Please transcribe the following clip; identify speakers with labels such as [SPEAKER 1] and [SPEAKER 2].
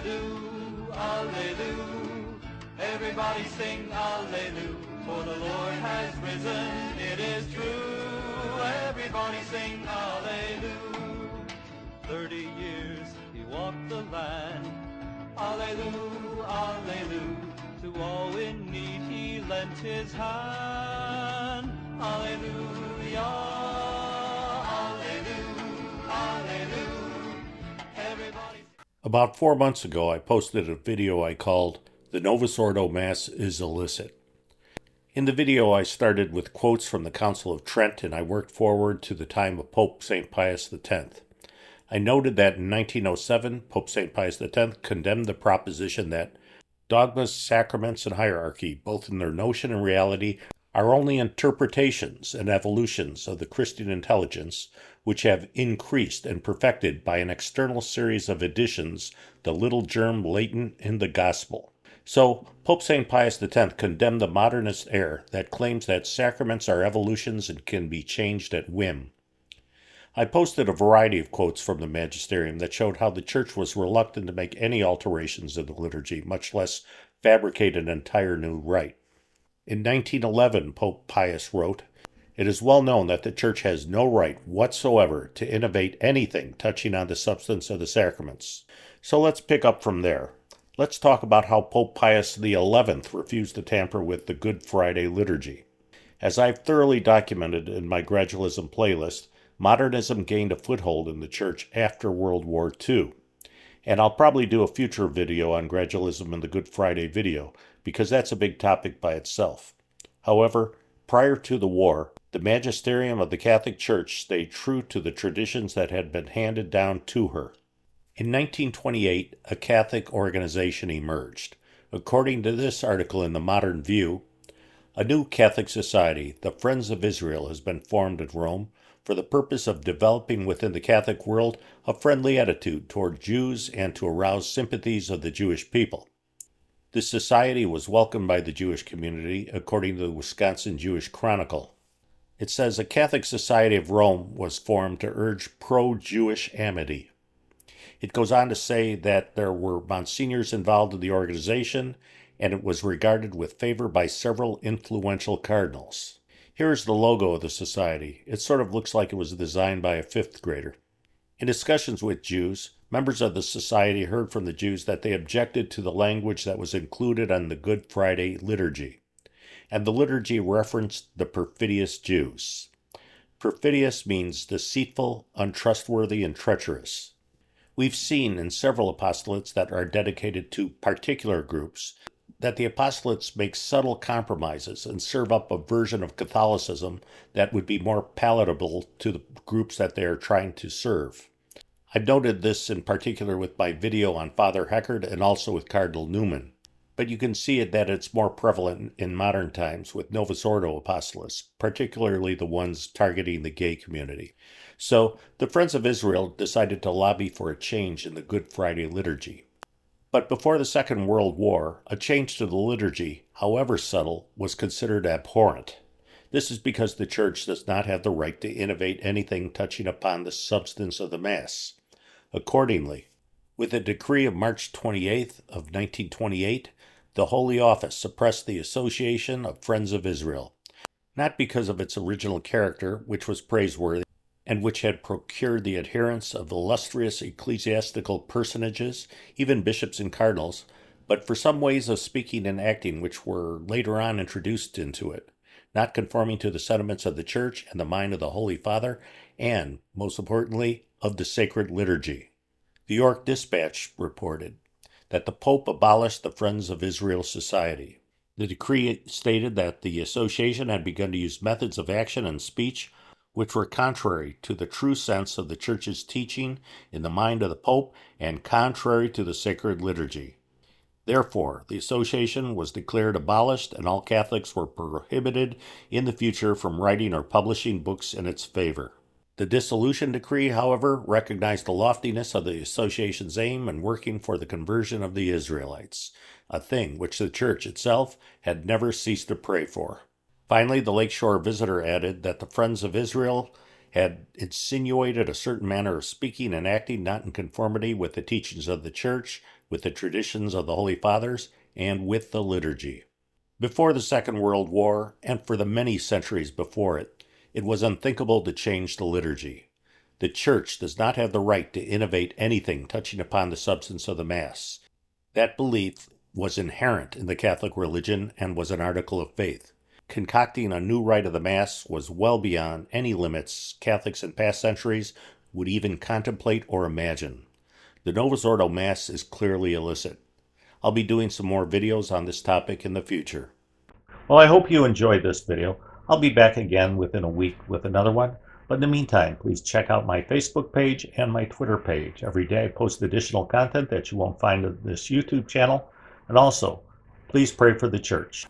[SPEAKER 1] Alleluia, Alleluia. Everybody sing Alleluia, for the Lord has risen, it is true. Everybody sing Alleluia. 30 years he walked the land. Alleluia, Alleluia. To all in need he lent his hand. Alleluia, Alleluia, Alleluia. Everybody.
[SPEAKER 2] About 4 months ago, I posted a video I called "The Novus Ordo Mass is Illicit." In the video, I started with quotes from the Council of Trent, and I worked forward to the time of Pope St. Pius X. I noted that in 1907, Pope St. Pius X condemned the proposition that dogmas, sacraments, and hierarchy, both in their notion and reality, are only interpretations and evolutions of the Christian intelligence, which have increased and perfected by an external series of additions the little germ latent in the gospel. So, Pope St. Pius X condemned the modernist error that claims that sacraments are evolutions and can be changed at whim. I posted a variety of quotes from the magisterium that showed how the Church was reluctant to make any alterations in the liturgy, much less fabricate an entire new rite. In 1911, Pope Pius wrote, "It is well known that the Church has no right whatsoever to innovate anything touching on the substance of the sacraments." So let's pick up from there. Let's talk about how Pope Pius XI refused to tamper with the Good Friday liturgy. As I've thoroughly documented in my Gradualism playlist, modernism gained a foothold in the Church after World War II. And I'll probably do a future video on Gradualism in the Good Friday video, because that's a big topic by itself. However, prior to the war, the magisterium of the Catholic Church stayed true to the traditions that had been handed down to her. In 1928, a Catholic organization emerged. According to this article in the Modern View, a new Catholic society, the Friends of Israel, has been formed at Rome for the purpose of developing within the Catholic world a friendly attitude toward Jews and to arouse sympathies of the Jewish people. This society was welcomed by the Jewish community, according to the Wisconsin Jewish Chronicle. It says a Catholic Society of Rome was formed to urge pro-Jewish amity. It goes on to say that there were monsignors involved in the organization, and it was regarded with favor by several influential cardinals. Here is the logo of the society. It sort of looks like it was designed by a fifth grader. In discussions with Jews, members of the society heard from the Jews that they objected to the language that was included on the Good Friday liturgy. And the liturgy referenced the perfidious Jews. Perfidious means deceitful, untrustworthy, and treacherous. We've seen in several apostolates that are dedicated to particular groups that the apostolates make subtle compromises and serve up a version of Catholicism that would be more palatable to the groups that they are trying to serve. I've noted this in particular with my video on Father Heckard and also with Cardinal Newman, but you can see it that it's more prevalent in modern times with Novus Ordo apostolates, particularly the ones targeting the gay community. So the Friends of Israel decided to lobby for a change in the Good Friday liturgy. But before the Second World War, a change to the liturgy, however subtle, was considered abhorrent. This is because the Church does not have the right to innovate anything touching upon the substance of the Mass. Accordingly, with a decree of March 28th of 1928, the Holy Office suppressed the Association of Friends of Israel, not because of its original character, which was praiseworthy, and which had procured the adherence of illustrious ecclesiastical personages, even bishops and cardinals, but for some ways of speaking and acting which were later on introduced into it, not conforming to the sentiments of the Church and the mind of the Holy Father, and, most importantly, of the sacred liturgy. The York Dispatch reported that the Pope abolished the Friends of Israel Society. The decree stated that the association had begun to use methods of action and speech which were contrary to the true sense of the Church's teaching in the mind of the Pope and contrary to the sacred liturgy. Therefore, the association was declared abolished, and all Catholics were prohibited in the future from writing or publishing books in its favor. The dissolution decree, however, recognized the loftiness of the association's aim in working for the conversion of the Israelites, a thing which the Church itself had never ceased to pray for. Finally, the Lakeshore Visitor added that the Friends of Israel had insinuated a certain manner of speaking and acting not in conformity with the teachings of the Church, with the traditions of the Holy Fathers, and with the liturgy. Before the Second World War, and for the many centuries before it, it was unthinkable to change the liturgy. The Church does not have the right to innovate anything touching upon the substance of the Mass. That belief was inherent in the Catholic religion and was an article of faith. Concocting a new rite of the Mass was well beyond any limits Catholics in past centuries would even contemplate or imagine. The Novus Ordo Mass is clearly illicit. I'll be doing some more videos on this topic in the future. Well, I hope you enjoyed this video. I'll be back again within a week with another one. But in the meantime, please check out my Facebook page and my Twitter page. Every day I post additional content that you won't find on this YouTube channel. And also, please pray for the Church.